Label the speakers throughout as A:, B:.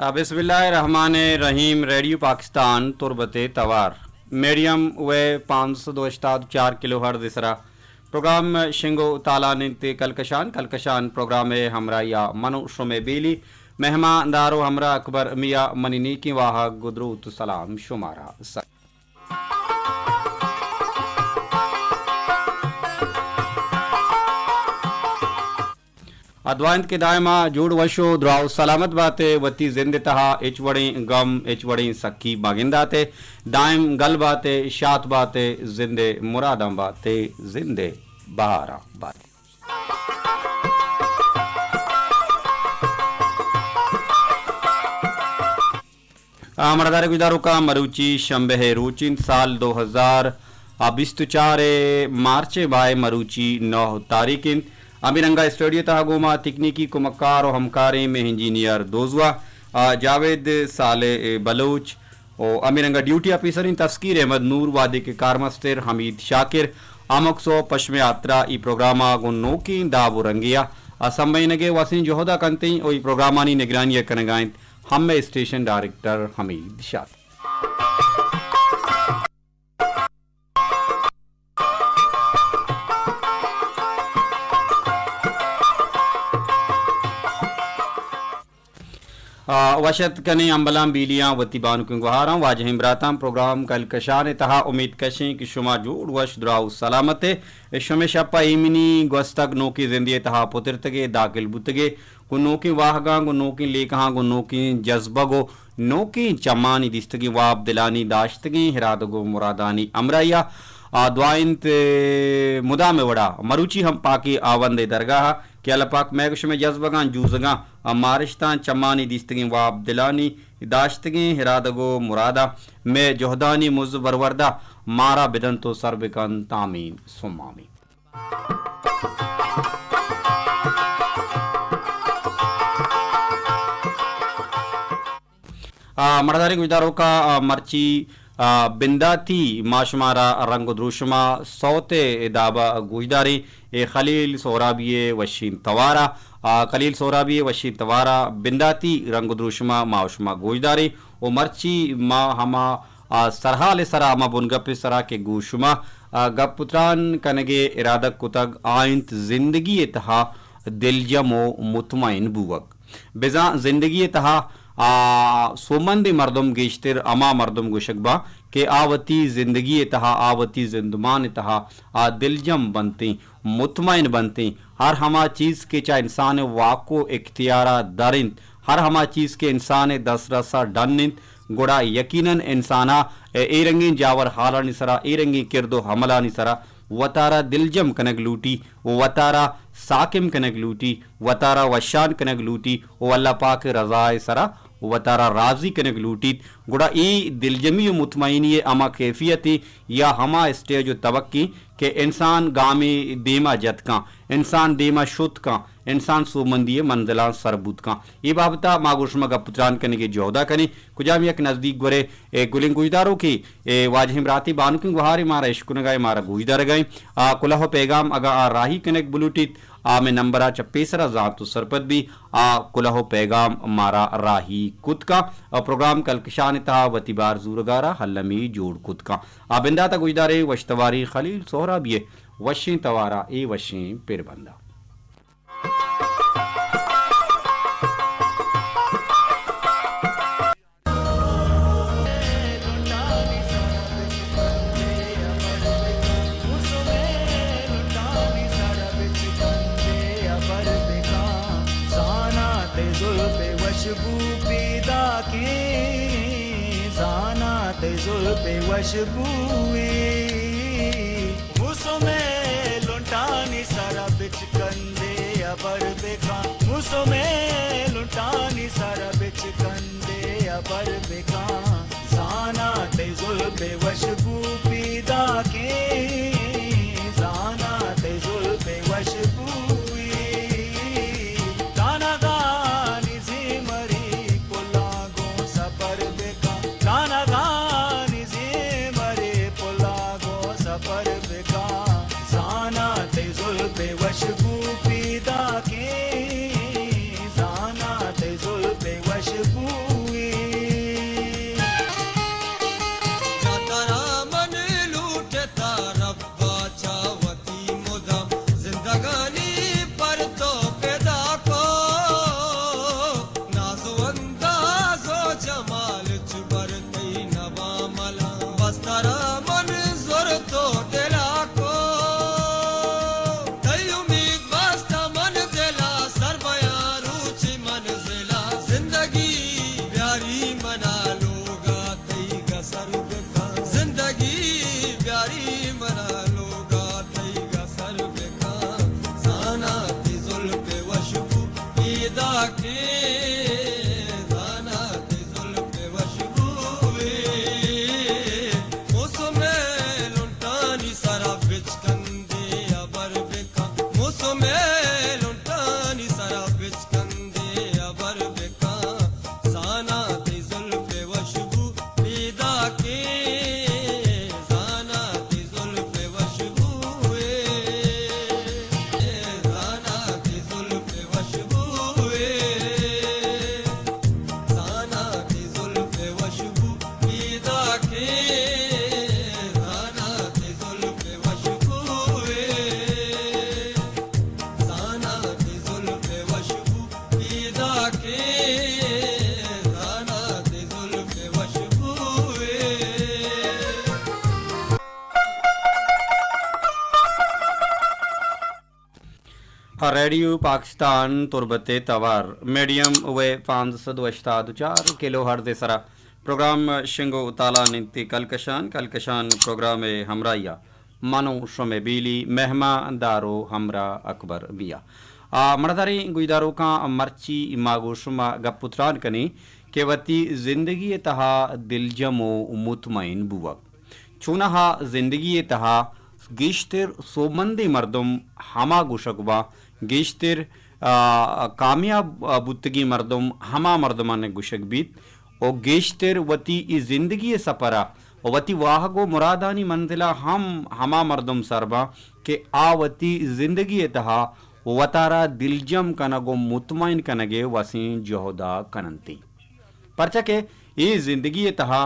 A: बिस्मिल्लाहिर्रहमानिर्रहीम। रेडियो पाकिस्तान तुरबते तवार मीडियम वे 502.4 kilo hertz इसरा प्रोग्राम शिंगो ताला निंते कलकशान प्रोग्राम हमरा या मनु शुमे बेली मेहमान दारो हमरा अकबर मिया मनिनी की वाह गुदरूत सलाम शुमारा सर अद्वांत के दायमा जोड़ वशो द्राव सलामत बाते वती जिंद तहा इच वड़ी गम इच वड़ी सखी बागिंदाते दायम गल बाते शात बाते जिंदे मुरादम बाते जिंदे बहारा बाते मरदार गुजारो का मरुची शंबे रुचिन साल 2024 मार्च बाय मरुची 9 तारीखिन अमीरंगा स्टूडियो तहागोमा तकनीकी कुमक्कार और हमकारे में इंजीनियर दोजवा जावेद साले बलोच और अमीरंगा ड्यूटी ऑफिसर इन तस्कीर अहमद नूर वादे के कारमस्तर हमीद शाकिर आमकसो पश्चिम यात्रा ई प्रोग्रामा गुन्नो की दाबु रंगिया असमयनगे वसीन जोहदा कंते और ई प्रोग्रामानी निगरानी कनगाइन हम स्टेशन डायरेक्टर हमीद शाकिर वशत कने अम्बलाम बीलियां वती बानु के गुहारा वाजह इमराताम प्रोग्राम कल कशान तहा उम्मीद कशें कि शुमा जोड़ वश द्राउ सलामत शुमे शप्पा इमिनी गोस्तक नो की जिंदगी तहा पुत्रतगे दाखिल बुतगे गुनो की वाहगा गुनो की लेकहा गुनो की जज्बगो नो की चमानी दिस्तगी वाब दिलानी दाश्तगी हिरादगो मुरादानी अमराया द्वाइंत मुदा में वड़ा मरुची हम पाकी आवंदे दरगाह के अलपाक मैगश में जज्बगा जूजगा मारिश्ता चमानी दिस्तगी वाब दिलानी दाश्तगी हिरादगो मुरादा में जोहदानी मुज वरवर्दा मारा बिदन तो सरबिकन तामीन सुमामी मर्दारी गुजारों का मर्ची बिंदाती माशमारा रंग द्रुशमा सौते दाबा गुजदारी ए खलील सोराबिये वशीन तवारा खलील सोराबिये वशीन तवारा बिंदाती रंग द्रुशमा माशमा गुजदारी ओ मर्ची मा हमा सरहाल सरा मा बुनगप सरा के गुशमा गपुत्रान कनगे इरादक कुतग आइंत जिंदगी तहा दिलजमो मुतमइन बुवक बेजा जिंदगी तहा सोमंद मर्दम गेश्तर अमा मर्दम गुशकबा के आवती जिंदगी तहा आवती जिंदमान तहा दिलजम बनती मुतमइन बनती हर हमा चीज़ के चाहे इंसान वाको इख्तियारा दरिंद हर हमा चीज़ के इंसान दस रसा डनिंद गुड़ा यकीनन इंसाना ए रंगी जावर हाला निसरा ए रंगी किरदो हमला निसरा वतारा दिलजम कनक लूटी वतारा साकिम कनक लूटी वतारा वशान कनक लूटी ओ अल्लाह पाक रजाए सरा वतारा राजी कनक लूटी गुड़ा ई दिलजमी मुतमईनी अमा कैफियती या हमा स्टेज तवक्की के इंसान गामे देमा जत का इंसान देमा शुद्ध का इंसान सोमंदी मंजिला सरबूत का ये बाबता मागुशमा का पुत्रान करने के जोहदा करें कुजाम एक नज़दीक गुरे गुलिंग गुजदारों की वाजहिम राती बानु की गुहारी मारा इश्कुन गाय मारा गुजदार गए कुलह पैगाम अगा राही कनेक बुलूटित में नंबरा चप्पेसरा जातु सरपत भी कुलहो पैगाम मारा राही कुत का प्रोग्राम कल किशान तहा वतीबार जूरगारा हल्लमी जोड़ कुत का बिंदा तक गुजदारे वशतवारी खलील सोहरा भी वशी तवारा ए वशी पिरबंदा
B: वशबुए मुसो में लुटानी सारा बिच कंदे अबर बेका मुसो में लुटानी सारा बिच कंदे अबर बेका जाना ते जुल्फे वशबू पीदा के जाना ते जुल्फे वशबुए गाना गानी जी मरी को लागो सबर बेका गाना गानी जी मरे को लागो सबर बेका जाना ते जुल्फे वशबू पीदा के जाना ते जुल्फे वशबू
C: के जाना ते जुल्म वश हुए
A: रेडियो पाकिस्तान तुरबते तवार मीडियम वे 584 किलो हर्द सरा प्रोग्राम शिंगो उताला निंती कलकशान प्रोग्राम हमराया मानो शमे बीली मेहमा दारो हमरा अकबर बिया मरदारी गुईदारो का मर्ची मागो शुमा गपुत्रान कनी केवती जिंदगी तहा दिलजमो मुतमईन बुवक चुनहा जिंदगी तहा गिश्तिर सोमंदी मर्दम हमा गुशकबा गिश्तिर कामयाब बुतगी मर्दम हमा मर्दमान गुशक बीत और गेश्तिर वती ई जिंदगी सपरा और वती वाहगो मुरादानी मंजिला हम हमा मर्दम सरबा के आवती जिंदगी तहा वतारा दिलजम कनगो मुतमईन कनगे वसी जोहदा कनंती परचा के ये जिंदगी तहा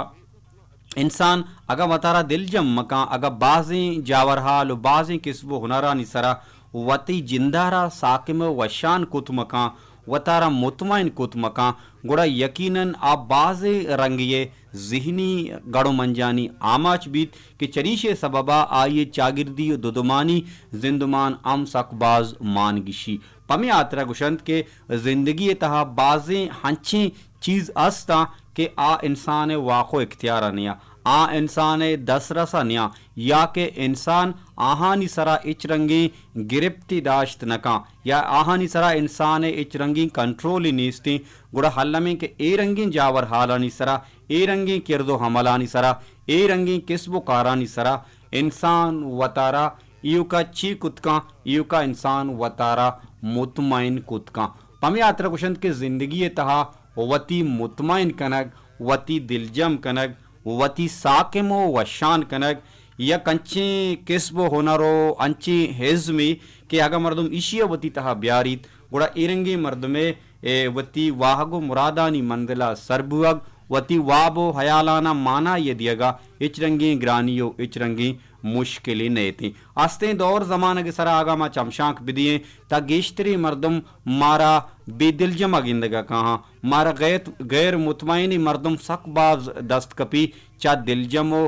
A: इंसान अगर वतारा दिलजम मका अगर बाजें जावरहाल बाजें किस्बो हुनरा निसरा वती जिंदारा साकिम वशान कुतमका वतारा मुतमईन कुतमका गुड़ा यकीनन आप बाजे रंगिए जिहनी गड़ो मंजानी आमाच बीत कि चरीशे सबबा आइए चागिर्दी दुदुमानी जिंदुमान अम सकबाज मान गिशी पमे आतरा गुशंत के जिंदगी तहा बाजे हंची चीज अस्ता के आ इंसान वाको इख्तियार निया आ इंसान दसरसा निया या के इंसान आहानी सरा इचरंगी गिरफ्ती दाश्त नका या आहानी सरा इंसान इचरंगी कंट्रोल नीस्ती गुड़ा हल्लमे के ए रंगी जावर हालानी सरा ए रंगी किरदो हमलानी सरा ए रंगी किस्बो कारानी सरा इंसान वतारा युका ची कुतका युका इंसान वतारा मुतमईन कुतका पमे यात्रा कुशंत के जिंदगी तहा वती मुतमईन कनक वती दिलजम कनक वती साकिमो वशान कनक या कंचे किस्बो होनरो अंची हेजमी के आगा मर्दम इशिया वती तहा ब्यारीत गुड़ा इरंगी मर्दमे वती वाहगो मुरादानी मंदिला सरबुअग वती वाबो हयालाना माना ये दियगा इचरंगी ग्रानियो इचरंगी मुश्किलें नहीं थी आस्ते दौर जमाना के सरा आगा मा चमशाक बिदिए ता गेश्तरी मर्दम मारा बेदिलजमा गिंदगा कहाँ मारा गैर मुतमईनी मर्दम सकबाज दस्त कपी चा दिलजमो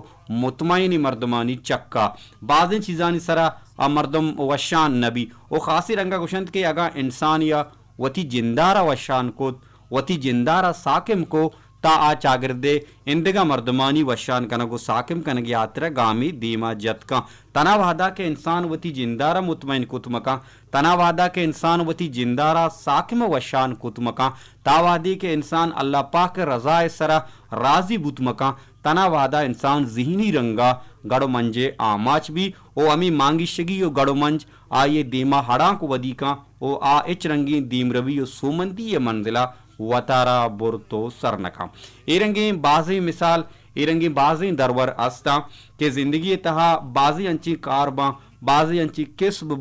A: मुतमईनी मर्दमानी चक्का बाज़ चीज़ानी सरा मर्दम वशान नबी ओ खासी रंगा गुशंत के आगा इंसान या वती जिंदारा वशान को वती जिंदारा साकिम को ता आ चागिरदे इंदगा मर्दमानी वशान कनगो साकिम कनगी यात्रा गामी दीमा जतका तनावादा के इंसान वती जिंदारा मुतमईन कुतमका तनावादा के इंसान वती जिंदारा साकिम वशान कुतमका तावादी के इंसान अल्लाह पाक रज़ाए सरा राजी बुतमका तनावादा इंसान जिहनी रंगा गड़ो मंजे आमाच भी ओ अमी मांगिशगी ओ गड़ो मंज आ ये दीमा हड़ा को वदीका ओ आ इच रंगी दीम रवि ओ सुमंदी ये मंजिला वतारा बुरतो सरनका इरंगी बाजी मिसाल इरंगी बाजी दरवर अस्ता के जिंदगी तहा बाजी अंची कारबा बाजी अंची किस्ब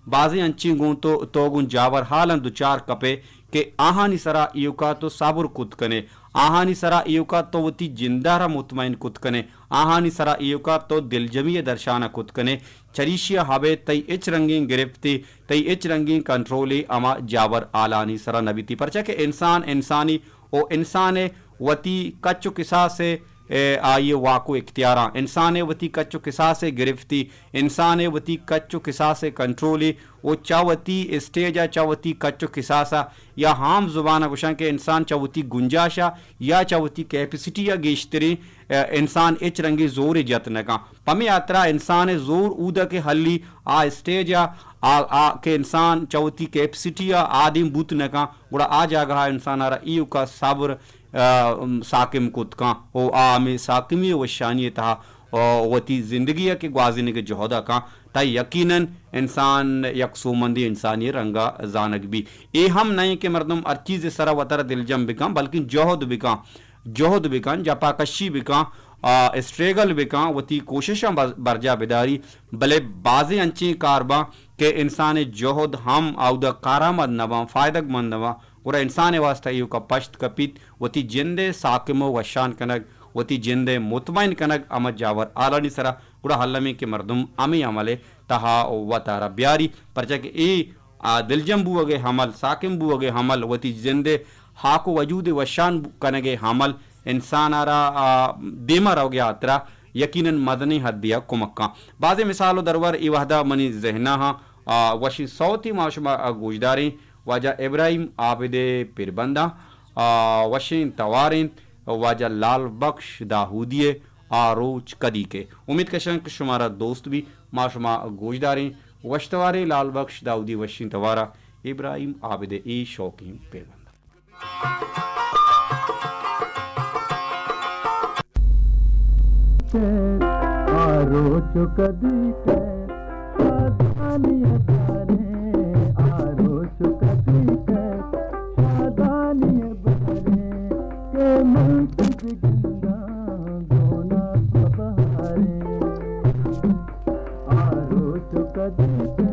A: बाजी अंची गुं तो गुं जावर हालन दुचार कपे के आहानी सरा युका तो साबुर कुतकने आहानी सरा युका तो वती जिंदारा मुतमईन कुतकने आहानी सरा युका तो दिलजमी दर्शाना कुतकने चरीशिया हवे तई इच रंगी गिरफ्ती तई इच रंगी कंट्रोली अमा जावर आलानी सरा नबीती परचा के इंसान इंसानी ओ इंसान वती कच्चो किसा से आइए वाको इख्तियारा इंसान वती कच्चो किसा से गिरफ्ती इंसान वती कच्चो किसा से कंट्रोली वो चावती स्टेजा चावती कच्चो किसासा या हाम जुबाना गुशा के इंसान चावती गुंजाशा या चावती कैपेसिटी या गेश्तरी इंसान इच रंगी जोर जतन का पमे यात्रा इंसान जोर ऊदा के हल्ली आ स्टेज या आ के इंसान चावती कैपेसिटी या आदिम बुत न का गुड़ा आ जागा इंसान आ ईयू का सब्र साकिम कुतका ओ आमे साकिमी वशानी तहा वती जिंदगी के ग्वाजिने के जहोदा का ता यकीनन इंसान यकसूमंदी इंसानी रंगा जानक भी ए हम नहीं के मर्दम हर चीज सरा वतर दिलजम बिका बल्कि जोहद बिका जपाकशी बिका स्ट्रेगल बिका वती कोशिश बरजा बिदारी भले बाजे अंची कारबा के इंसान जोहद हम आउदा कारामद नवा फायदकमंद नवा और इंसान वास्ता यू का पश्त कपित वती जिंदे साकिमो वशान कनक वती जिंदे मुतमईन कनक अमद जावर आलानी सरा गुड़ा हल्लमी के मर्दम अमी अमले तहा वतारा ब्यारी परचा के ए दिलजम बुवगे हमल साकिम बुवगे हमल वती जिंदे हाको वजूद वशान कनगे हामल इंसान आरा देमा रहो गया अतरा यकीनन मदनी हदिया कुमक्का बाज़े मिसालो दरवर ई वहदा मनी जहना वशी सौती माशमा गोजदारी वाजा इब्राहिम आबिदे पिरबंदा वशीन तवारिन वाजा लाल बख्श दाऊदिये आरोच कदी के उम्मीद कशंक शुमारा दोस्त भी माशमा गोजदारी वशतवारे लाल बख्श दाऊदी वशीन तवारा इब्राहिम आबिदे ई शौकीन पिरबंदा
D: आरोच कदी के शादानी बारे आरोच कदी के शादानी बारे के मंसिक गिंदा गोना बहारे आरोच कदी के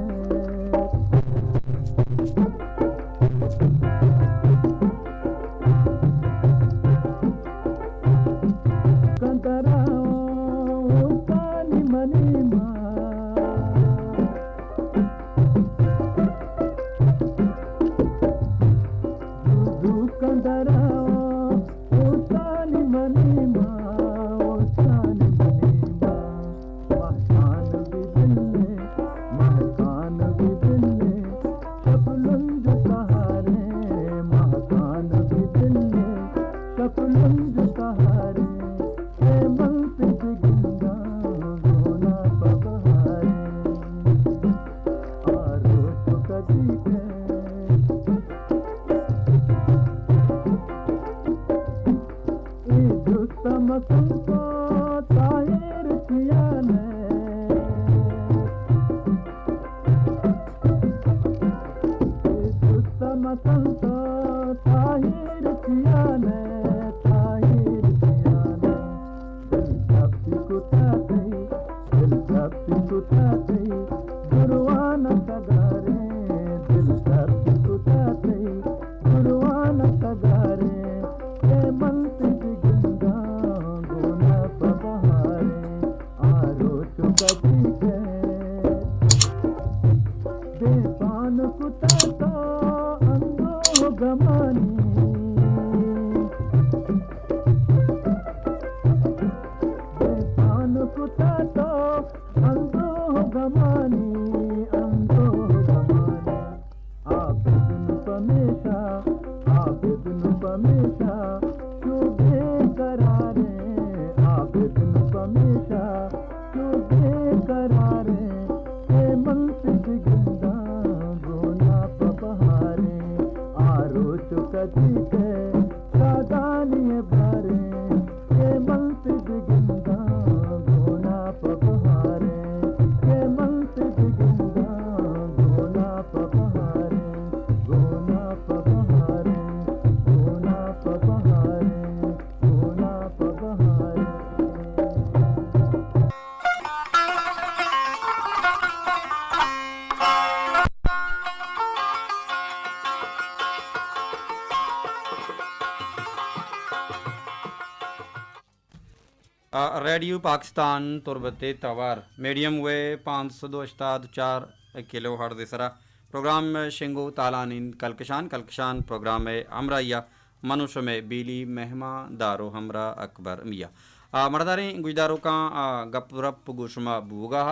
A: रेडियो पाकिस्तान तुरबते तवार मीडियम वे 502.4 किलो हर्द सरा प्रोग्राम शिंगो तालानिन कलकशान प्रोग्राम में हमराइया मनुष्य में बीली मेहमा दारो हमरा अकबर मिया मर्दारे गुजदारों का गपरप गुशमा बूगा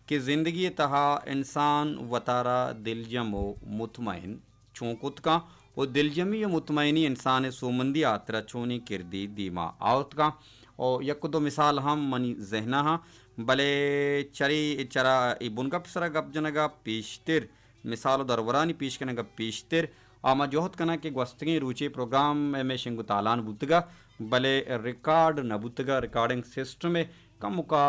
A: कि ज़िंदगी तहा इंसान वतारा दिलजमो मुतमैन चूंकुत का वो दिलजमी मुतमैनी इंसान सोमंदी आतरा चोनी किरदी दीमा आवत का और यक दो मिसाल हम मनी जहना हाँ भले चरी चरा बुनगप सरा गप जनगा पीशतिर मिसाल दरवरानी पीश कनगा पीशतिर आमा जोहत कना के गस्तगी रुचि प्रोग्राम में शिंगु तालान बुतगा भले रिकॉर्ड न बुतगा रिकॉर्डिंग सिस्टम में कम का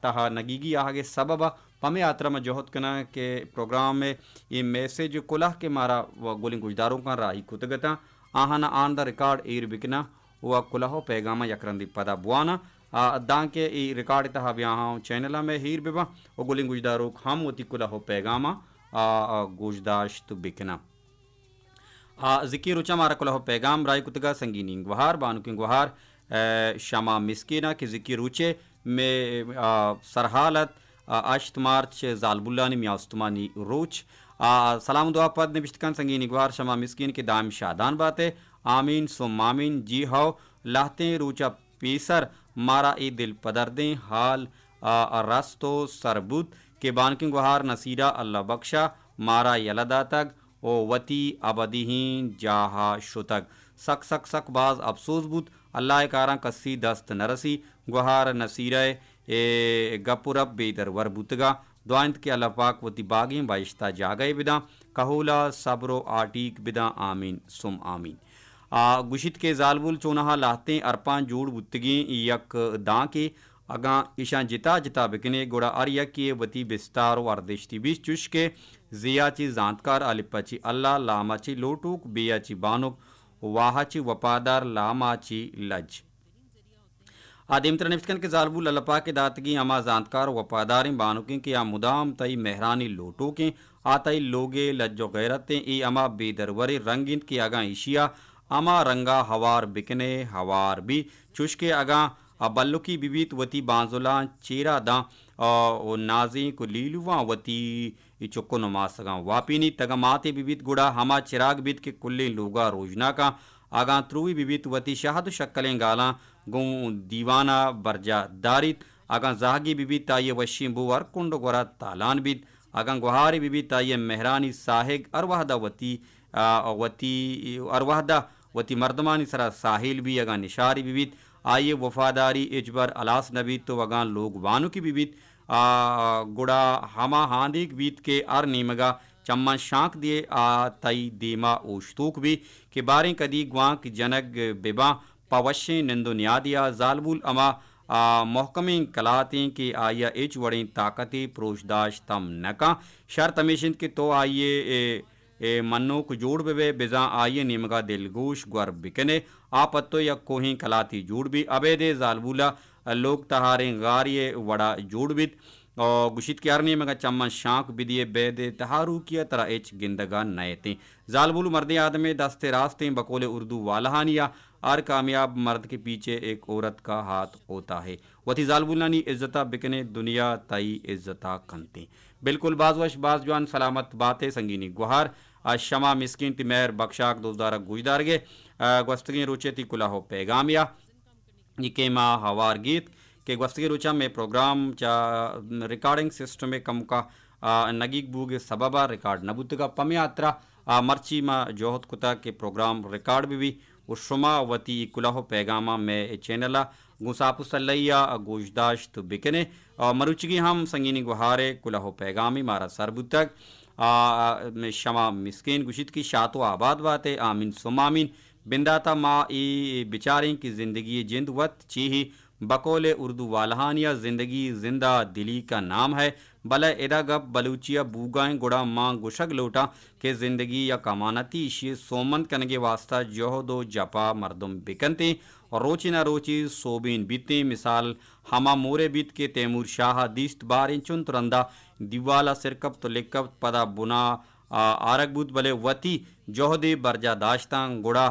A: तहा नगीगी आगे सबब पमे यात्रा में जोहत कना के प्रोग्राम में ये मैसेज कुलाह के मारा गोली गुजदारों का राही कुतगता आहाना आन द रिकॉर्ड ईर बिकना व कुलाहो पैगामा यकरंदी पदा बुआना दां के ई रिकॉर्ड तहा ब्याह चैनल में हीर बिबा ओ गुलिंग गुजदारो हम होती कुलाहो पैगामा गुजदाश्त बिकना जिकी रुचा मारा कुलाहो पैगाम राय कुतगा संगीनी गुहार बानु की गुहार शमा मिस्कीना की जिकी रुचे में सरहालत 8 मार्च जालबुल्लानी म्यास्तमानी रोच सलाम दुआ पद नबिश्तकन संगीन इगवार शमा मिस्किन के दाम शादान बाते आमीन सुम आमीन जी हाओ लाहते रूचा पीसर मारा ई दिल पदरदें हाल रस्तो सरबुत के बानकिंग गुहार नसीरा अल्लाह बख्शा मारा यलदा तक ओ वती अबदीहीन जाहा शुतक सक सक सक बाज अफसोस बुत अल्लाह कारा कस्सी दस्त नरसी गुहार नसीरा ए गपुरब बेदर वर बुतगा दुआंत के अल्लाह पाक वती बागी बाइश्ता जागए बिदा कहूला सब्रो आटीक बिदा आमीन सुम आमीन गुशित के जालबुल चोनहा लाहते अरपान जोड़ बुतगी यक दां के अगा ईशा जिता जिता बिकने गोड़ा आर्या की वती बिस्तारो अर्देशती बीच चुश के जियाची जानकार अलिपची अल्लाह लामाची लोटूक बेयाची बानुक वाहाची वफादार लामाची लज आदिमतर निफ्तकन के जालबुल अल्लाह के दातगी अमा जानकार वफादार बानुकें के या मुदाम तई मेहरानी लोटो के आतई लोगे लज्जो गैरतें ई अमा बेदरवरी रंगिन के अगा ईशिया अमा रंगा हवार बिकने हवार भी चुशके अगा बल्लुकी बिबीत वती बांजुला चेरा दा नाजी को लीलुआ वती चुक्को नमासगा वापिनी तगा माते बिबीत गुड़ा हमा चिराग बीत के कुल्ले लोगा रोजना का आगा त्रुवी बिबीत वती शहद शक्कलें गाला गु दीवाना बरजा दारित आगा जाहगी बिबीत ताये वशी बुवर कुंड गोरा तालान बीत आगा गुहारी बिबीत ताये मेहरानी साहेग अरवाहदा वती मर्दमानी सरा साहिल भी अगा निशारी बिबीत आइए वफादारी इजबर अलास नबी तो वगान लोग वानु की बिबीत गुड़ा हमा हांदिक बीत के अर नीमगा चम्मा शांक दिए तई देमा ओशतूक भी के बारें कदी ग्वांक जनक बेबा पवशे निंदो न्यादिया जालबुल अमा मोहकमें कलातें के आया इच वड़ें ताकतें प्रोशदाश तम नका शर्त हमेशिन के तो आइए मन्नो को जोड़ बेबे बेजा आइए निमगा दिलगोश ग्वर बिकने आपत्तो या कोही कलाती जोड़ भी अबेदे जालबुला लोग तहारे गारिये वड़ा जोड़ बित और गुशित के अरनी मगा चम्मा शांक बिदिए बेदे तहारू किया तरह एच गिंदगा नयते जालबुल मर्द आदमे दस्ते रास्ते बकोले उर्दू वालहानिया हर कामयाब मर्द के पीछे एक औरत का हाथ होता है वती जालबुलानी इज्जता बिकने दुनिया तई इज्जता कंते बिल्कुल बाजवश बाजवान सलामत बातें संगीनी गुहार शमा Miskin तिमैर बख्शाक दोजदारा गुजदारगे gwastagi rucheti kula ho pegamia ikema hawar गीत के gwastagi rucha में प्रोग्राम चा रिकॉर्डिंग सिस्टम में कम का नगीक बूगे सबबा रिकॉर्ड नबुतगा पमयात्रा मर्ची मा जोहत कुता के प्रोग्राम रिकॉर्ड भी उशमा वती कुलाहो पैगामा में चैनला गुसापुसल्लैया गोशदाश्त बिकने मरुचगी हम संगीनी गुहारे कुलाहो पैगामी मारा सरबुतक शमा मिस्किन गुशित की शातो आबाद बाते आमीन सुमामीन बिंदाता माँ ई बेचारे की ज़िंदगी जिंद वत चीही बकोले उर्दू वालहानिया ज़िंदगी जिंदा दिली का नाम है बला एदा गप बलूचिया बूगाएं गुड़ा माँ गुशक लोटा के ज़िंदगी या कमानती इशी सोमंत कनगे वास्ता जोहदो जपा मर्दम बिकनते और रोची ना रोची सोबिन बीते मिसाल हमा मोरे बीत के तैमूर शाह दीस्त बारिन चुन तुरंदा दिवाला सिरकब तो लिकब पदा बुना आरकबूत बले वती जोहदे बरजा दाश्तां गुड़ा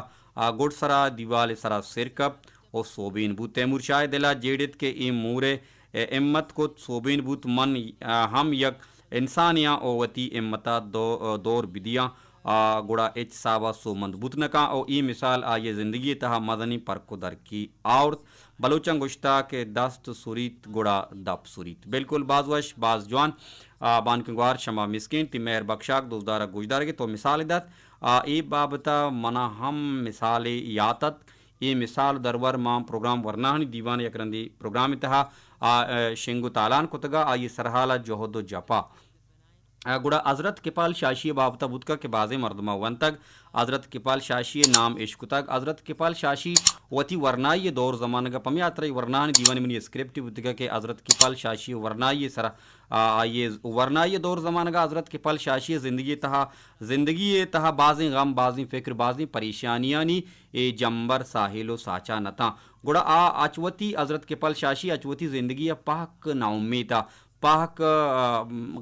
A: गुड़सरा दिवाल सरा सिरकब और सोबिन बूत तैमूर शाह दिला जेडित के ई मूरे इम्मत को सोबिन बूत मन हम यक इंसानिया ओवती इम्मता दौर बिदिया गुड़ा एच सावा सोमंद बुतनका और ई मिसाल आये ज़िंदगी तहा मदनी पर को दर की आवर्त बलोचंग गुश्ता के दस्त सुरीत गुड़ा दप सुरीत बिल्कुल बाजवश बाज जवान बानकवार शमा मिस्किन तिमेर बख्शाक दोजदारा गुजदार के तो मिसाल दत ई बाबता मना हम मिसाल यातत ये मिसाल दरवर माम प्रोग्राम वर्नाहनी दीवान यकरंदी प्रोग्राम तहा शिंगु तालान कुतगा आये सरहाला जोहदो जपा गुड़ा हजरत किपाल शाशी बाबता बुतका के बाजे मर्दमा वन तक हजरत किपाल शाशी नाम इश्क तक हजरत किपाल शाशी वती वर्नाई दौर जमान का पमियात्र वर्नान दीवानी मनी स्क्रिप्ट बुतका के हजरत किपाल शाशी वर्नाई सरा ये वर्नाई दौर जमान का हजरत किपाल शाशी ज़िंदगी तहा बाजी गम बाजी फ़िक्र बाजी परेशानियाँ नी ए जम्बर साहिलो साचा नता गुड़ा अचवती हजरत किपाल शाशी अचवती ज़िंदगी पाक नाउमीता पाक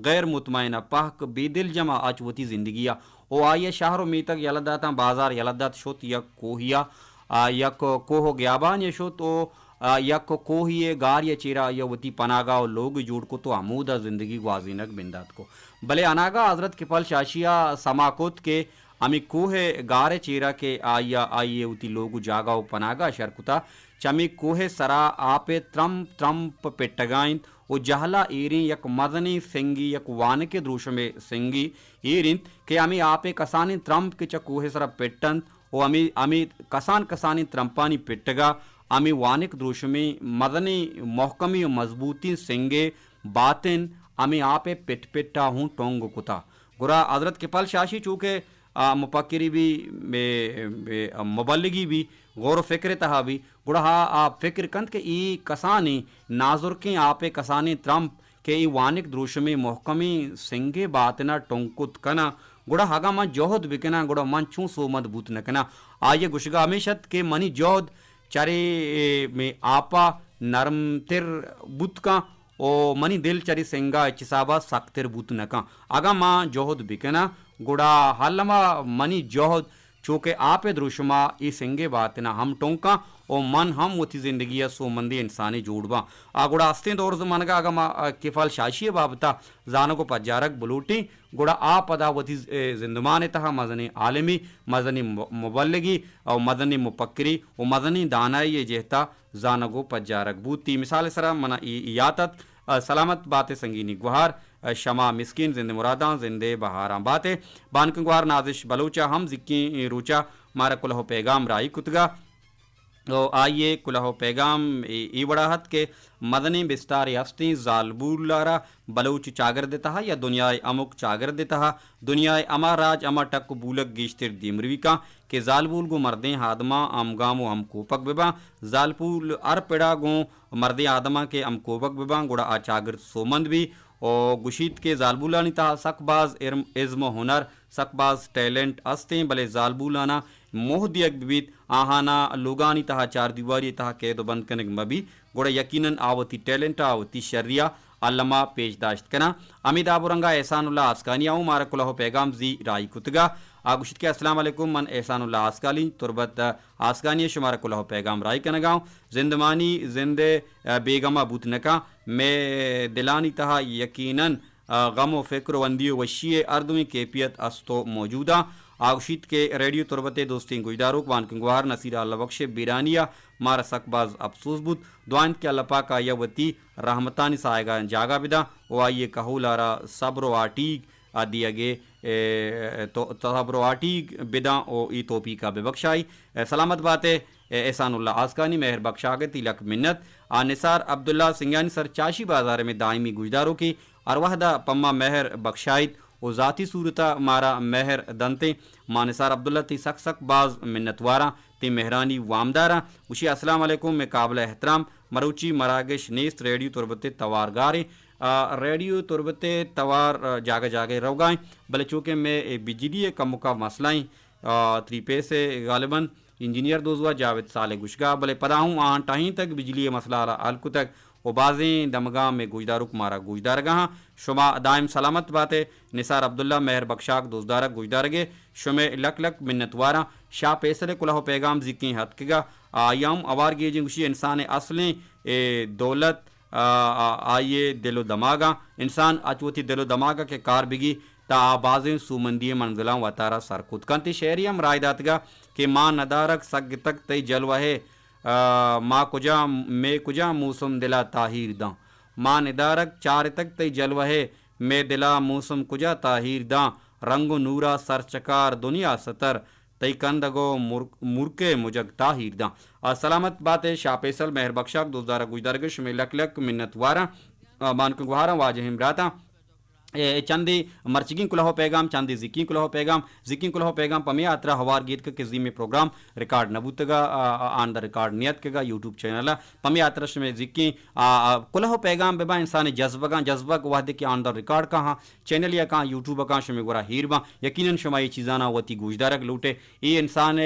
A: गैर मुतमैना पाक बेदिल जमा अचवती ज़िंदगिया ओ आये शहरों में तक यलदाता बाजार यलदात शोत यक कोहिया यक कोहो ग्याबान ये शोत ओ यक कोहिए गार या चेरा या वती पनागा और लोग जोड़ को तो आमूदा जिंदगी ग्वाजीनक बिंदात को भले अनागा हजरत के पल शाशिया समाकोत के अमी कोहे गारे चेरा के आया आइए उती लोग जागा पनागा शरकुता चमी कोहे सरा आपे त्रंप पेट्टगाइन ओ जहला एरी यक मदनी सिंगी यक वान के द्रुश में सिंगी एरिंत के अमी आपे कसानी त्रंप के चकोहे सरा पेट्टंत ओ अमी कसानी त्रंपानी पेट्टगा अमी वानिक द्रुश में मदनी मोहकमी मजबूती सिंगे बातिन अमी आपे पिट्टा हूँ टोंग कुता गुरा हजरत के पल शाशी चूँकि मुपक्किरी भी मुबल्लिगी भी गौर फिक्र तहा भी गुड़ा आप फिक्र कंत के ई कसानी नाजुर के आपे कसानी त्रंप के ई वानिक द्रुश में मोहकमी सिंगे बातना टोंकुत कना गुड़ा हागा मन जोहद बिकना गुड़ा मन छू सोमद बूत न कना आये गुशगा हमेशत के मनी जोहद चरे में आपा नरम तिर बुत का ओ मनी दिल चरी सिंगा चिसाबा सख्तिर बूत न का आगा माँ जोहद बिकना गुड़ा हलमा मनी जोहद चूँकि आपे द्रुशमा ई सिंगे बात ना हम टोंका ओ मन हम वती जिंदगी सो मंदी इंसानी जोड़बा गुड़ा अस्ते दौर मनगा अगमा किफल शाशी बाबता जानो को पजारक बुलूटी गुड़ा आ पदा वती जिंदमान तहा मजनी आलमी मजनी मुबल्लगी और मदनी मुपक्री और मदनी दानाई ये जेहता जानो को पजारक बूती मिसाल सरा मना यातत सलामत बातें संगीनी गुहार शमा मिस्किन जिंदे मुरादा जिंदे बहारा बातें बानकुंगवार नाजिश बलूचा हम जिक्की रूचा मारा कुलहो पैगाम राई कुतगा तो आइए कुलहो पैगाम ई बड़ाहत के मदनी बिस्तार यस्ती जालबूलारा बलूच चागर देता है या दुनियाए अमुक चागर देता है दुनियाए अमा राज अमा टक बूलक गिश्तिर दीमरवी का के जालबूल गो मर्दे हादमा अमगामो हम कोपक बिबा जालपूल अर पेड़ा गो मर्दे आदमा के अम कोपक बिबा गुड़ा आ चागर सोमंद भी और गुशीत के जालबूलानी ता सकबाज इज्म हुनर सकबाज टैलेंट अस्ते भले जालबूलाना मोह दियक बिबित आहाना लोगानी तहा चार दीवारी तहा कैद बंद कनक मबी गोड़ा यकीनन आवती टैलेंट आवती शर्रिया अल्लमा पेशदाश्त कना अमीद आबुरंगा एहसानुल्लाह आस्कानिया मारा कुलहो पैगाम जी राई कुतगा आगुशित के अस्सलाम वालेकुम मन एहसानुल्लाह आस्काली तुरबत आस्कानिया शुमारा कुलहो पैगाम राई कनगाँव जिंदमानी जिंदे बेगमा बुतनका मैं दिलानी तहा यकीनन गम व फिक्र वंदी वशी अर्दमी कैफियत अस्तो मौजूदा आगुशित के रेडियो तुरबते दोस्ती गुजदारुक वान कंगवार नसीर अल्लाह बख्श बिरानिया मारा सकबाज अफसोस बुत दुआन के अल्लाह का यवती रहमतानी सायगा जागा बिदा वो आइए कहूलारा सब्र वाटीक दिया गे तो सब्र वाटीक बिदा ओ ई तोपी का बेबख्शाई सलामत बातें एहसानुल्लाह आस्कानी मेहर बख्शागे तिलक मिन्नत निसार अब्दुल्ला सिंगानी सर चाशी बाजार में दायमी गुजदारों की अरवाहदा पम्मा मेहर बख्शाइत ओ ज़ाती सूरता मारा मेहर दंते मानसार अब्दुल्ला ती सक बाज मिन्नतवारा ती मेहरानी वामदारा उशी अस्सलाम वालेकुम में काबिल एहतराम मरूची मरागश नेस्त रेडियो तुरबते तवारगारे रेडियो तुरबते तवार जागे जागे रवगाएँ भले चूँकि मैं बिजली कम का मसलाएँ त्रिपे से गालिबन इंजीनियर दोजुआ जावेद साले गुशगा भले पदाहूँ आन टाहीं तक बिजली मसला अलकु तक वो बाज़ें दमगा में गुजदारुक मारा गुजदारगा शुमा दायम सलामत बातें निसार अब्दुल्ला मेहर बख्शाक दोजदारक गुजदारगे शुमे लक लक मिन्नतवारा शाह पेसरे कुलहो पैगाम जिक्की हतकेगा आयाम अवार गेजी उसी इंसान असलें दौलत आइए दिलो दमागा इंसान अचवती दिलो दमागा के कार बिगी ता आबाजें सुमंदी मंजिला वतारा सरकुत कंति शहरियम रायदातगा के माँ नदारक सग तक तय जलवाहे माँ कुजा मे कुजा मौसम दिला ताहिर दा माँ निदारक चार तक तय जलवाहे मे दिला मौसम कुजा ताहिर दा रंगो नूरा सर चकार दुनिया सतर तय कंदगो मुर्के मुजग ताहिर दा सलामत बातें शाह फैसल मेहर बख्शाक दोजदारा गुजदारगश में लक लक मिन्नतवारा मानक गुहारा वाजहिम राता चंदी मर्चिगिंग कुलहो पैगाम चंदी जिक्की कुलहो पैगाम पमिया अतरा हवार गीत के किसी programme record नबूतगा on the record नियत केगा यूट्यूब चैनल पमिया अतरश में जिक्की कुलहो पैगाम बेबा इंसान जज्बा वादे के आन द रिकॉर्ड कहाँ चैनल या कहाँ यूट्यूब कहाँ शमे गोरा हीरबा यकीनन शमा ये चीज़ाना वती गुजदारक लूटे ये इंसान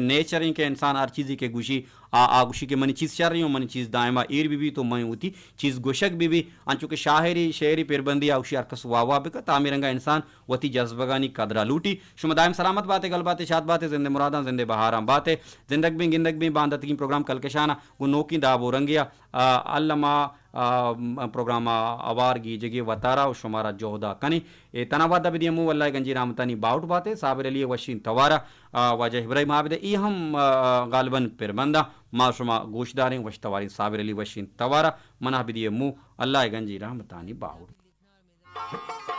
A: नेचर के इंसान हर चीज़ी के गुशी आगुशी के मनी चीज़ चल रही हूँ मनी चीज़ दायमा ईर भी तो मैं होती चीज़ गोशक भी अंचु के शाहरी शेरी पेरबंदी आउशी अरकस वावा बेका तामिरंगा इंसान वती जज्बगानी कदरा लूटी शुमा दायम सलामत बातें गल बातें शाद बातें जिंदे मुरादा जिंदे बहाराम बातें जिंदगी भी बांधत की प्रोग्राम कल कशाना गु नोकी दाबो रंगिया अल्लमा प्रोग्राम अवार गी जगे वतारा और शुमारा जोहदा कनी ए तनावादा बिदियमु वल्लाह गंजी रामतानी बाउट बातें साबिर अली वशीन तवारा वाजह इब्राहिम आबिद ई हम गालबन पिरबंदा माशुमा गोशदारें वशतवारी साबिर अली वशीन तवारा मना बिदियमु अल्लाह गंजी रामतानी बाउट